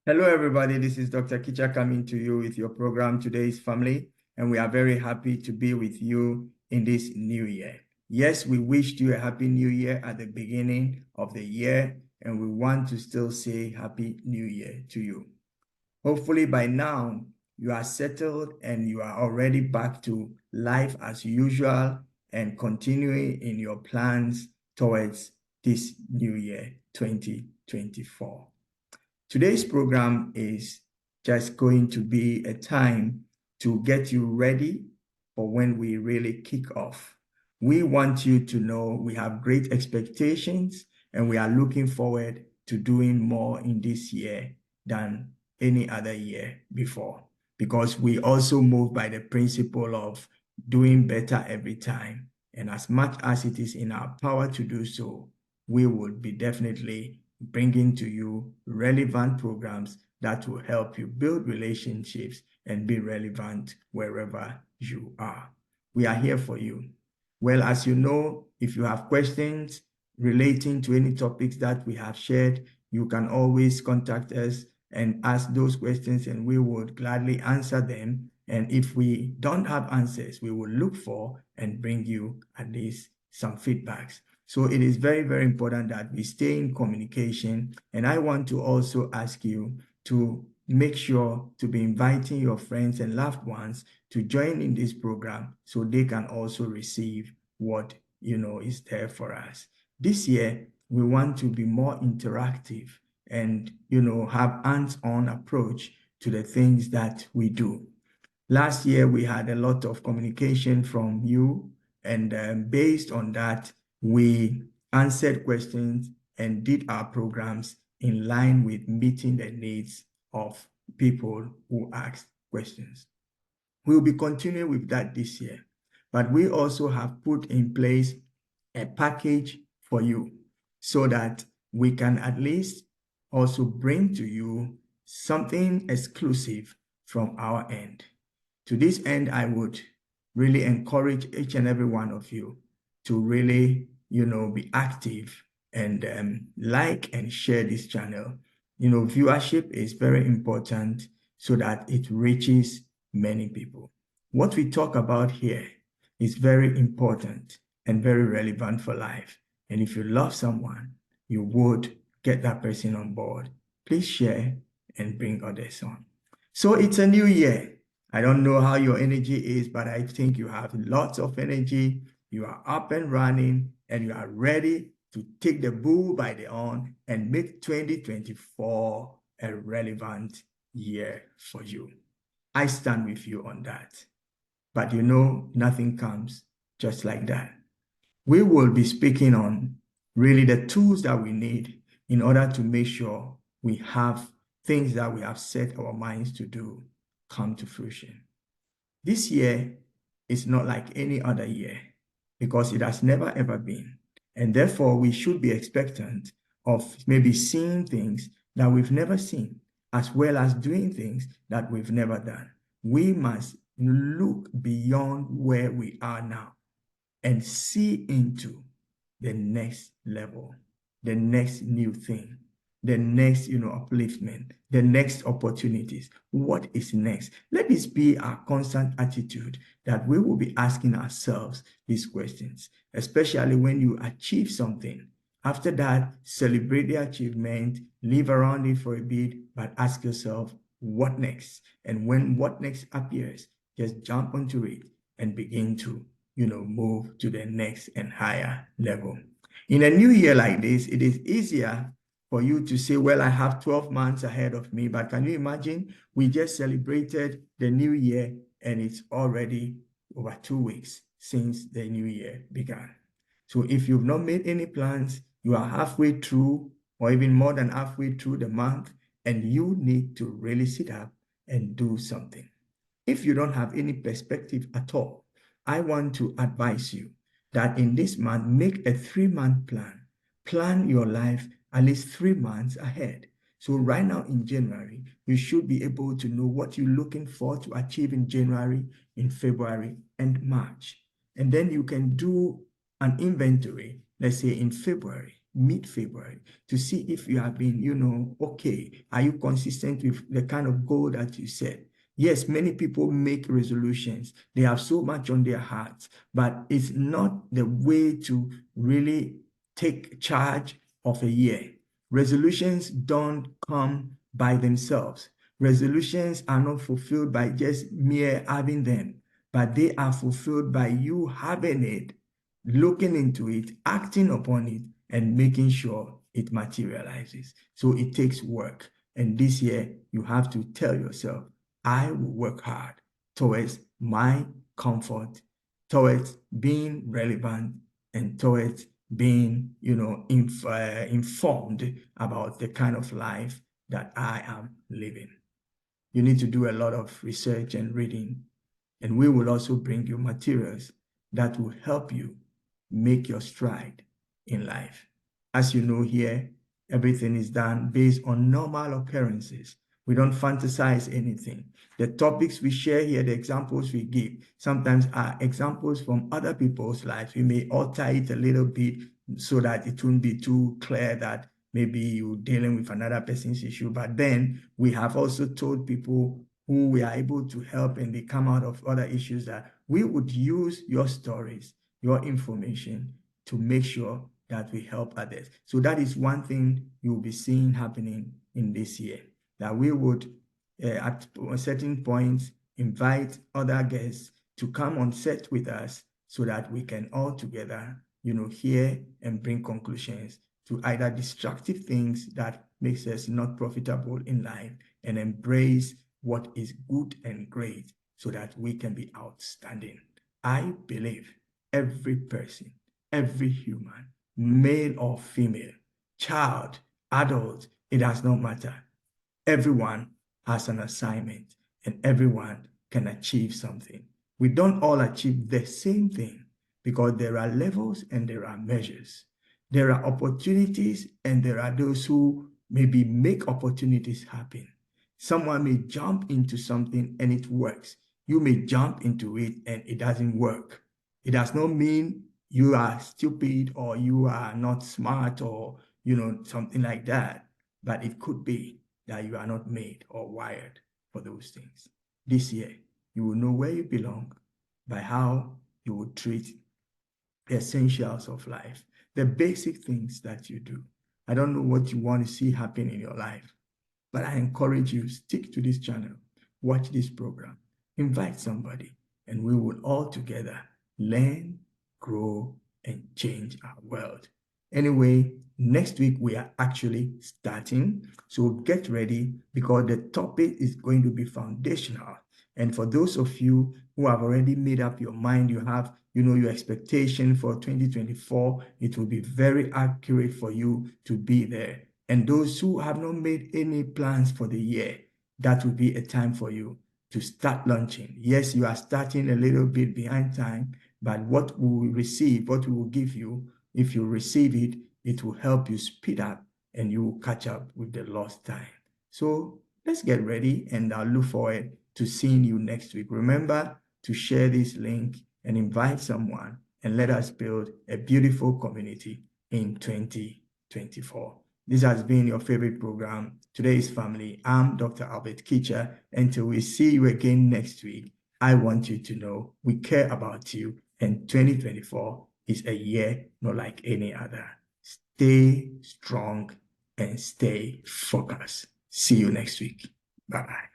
Hello, everybody. This is Dr. Kitcher coming to you with your program, Today's Family, and we are very happy to be with you in this new year. Yes, we wished you a happy new year at the beginning of the year, and we want to still say happy new year to you. Hopefully by now, you are settled and you are already back to life as usual and continuing in your plans towards this new year, 2024. Today's program is just going to be a time to get you ready for when we really kick off. We want you to know we have great expectations and we are looking forward to doing more in this year than any other year before, because we also move by the principle of doing better every time. And as much as it is in our power to do so, we will be definitely bringing to you relevant programs that will help you build relationships and be relevant wherever you are. We are here for you. Well, as you know, if you have questions relating to any topics that we have shared, you can always contact us and ask those questions, and we would gladly answer them. And if we don't have answers, we will look for and bring you at least some feedbacks. So it is very, very important that we stay in communication. And I want to also ask you to make sure to be inviting your friends and loved ones to join in this program so they can also receive what is there for us. This year, we want to be more interactive and have hands-on approach to the things that we do. Last year, we had a lot of communication from you, and based on that, we answered questions and did our programs in line with meeting the needs of people who asked questions. We'll be continuing with that this year, but we also have put in place a package for you so that we can at least also bring to you something exclusive from our end. To this end, I would really encourage each and every one of you to really, be active and like and share this channel. Viewership is very important so that it reaches many people. What we talk about here is very important and very relevant for life. And if you love someone, you would get that person on board. Please share and bring others on. So it's a new year. I don't know how your energy is, but I think you have lots of energy. You are up and running, and you are ready to take the bull by the horn and make 2024 a relevant year for you. I stand with you on that. But nothing comes just like that. We will be speaking on really the tools that we need in order to make sure we have things that we have set our minds to do come to fruition. This year is not like any other year because it has never ever been. And therefore, we should be expectant of maybe seeing things that we've never seen, as well as doing things that we've never done. We must look beyond where we are now and see into the next level, the next new thing, the next, upliftment, the next opportunities. What is next? Let this be our constant attitude, that we will be asking ourselves these questions, especially when you achieve something. After that, celebrate the achievement, live around it for a bit, but ask yourself, what next? And when what next appears, just jump onto it and begin to, move to the next and higher level. In a new year like this, it is easier for you to say, well, I have 12 months ahead of me. But can you imagine? We just celebrated the new year and it's already over 2 weeks since the new year began. So if you've not made any plans, you are halfway through or even more than halfway through the month, and you need to really sit up and do something. If you don't have any perspective at all, I want to advise you that in this month, make a 3-month plan. Plan your life at least 3 months ahead. So right now in January, you should be able to know what you're looking for to achieve in January, in February, and March. And then you can do an inventory, let's say in February, mid-February to see if you have been, okay. Are you consistent with the kind of goal that you set? Yes, many people make resolutions. They have so much on their hearts, but it's not the way to really take charge of a year. Resolutions don't come by themselves. Resolutions are not fulfilled by just mere having them, but they are fulfilled by you having it, looking into it, acting upon it, and making sure it materializes. So it takes work. And this year, you have to tell yourself, I will work hard towards my comfort, towards being relevant, and towards being, informed about the kind of life that I am living. You need to do a lot of research and reading, and we will also bring you materials that will help you make your stride in life. As you know here, everything is done based on normal occurrences. We don't fantasize anything. The topics we share here, the examples we give, sometimes are examples from other people's lives. We may alter it a little bit so that it won't be too clear that maybe you're dealing with another person's issue. But then we have also told people who we are able to help and they come out of other issues that we would use your stories, your information to make sure that we help others. So that is one thing you'll be seeing happening in this year, that we would at certain points invite other guests to come on set with us so that we can all together, hear and bring conclusions to either destructive things that makes us not profitable in life and embrace what is good and great so that we can be outstanding. I believe every person, every human, male or female, child, adult, it does not matter. Everyone has an assignment and everyone can achieve something. We don't all achieve the same thing because there are levels and there are measures. There are opportunities and there are those who maybe make opportunities happen. Someone may jump into something and it works. You may jump into it and it doesn't work. It does not mean you are stupid or you are not smart or, something like that. But it could be that you are not made or wired for those things. This year, you will know where you belong by how you will treat the essentials of life, the basic things that you do. I don't know what you want to see happen in your life, but I encourage you, stick to this channel, watch this program, invite somebody, and we will all together learn, grow, and change our world. Anyway, next week we are actually starting, so get ready because the topic is going to be foundational. And for those of you who have already made up your mind, you have, your expectation for 2024, it will be very accurate for you to be there. And those who have not made any plans for the year, that will be a time for you to start launching. Yes, you are starting a little bit behind time, but what we will receive, what we will give you, if you receive it, it will help you speed up and you will catch up with the lost time. So let's get ready and I'll look forward to seeing you next week. Remember to share this link and invite someone and let us build a beautiful community in 2024. This has been your favorite program, Today's Family. I'm Dr. Albert Kitcher. Until we see you again next week, I want you to know we care about you and 2024 is a year not like any other. Stay strong and stay focused. See you next week. Bye-bye.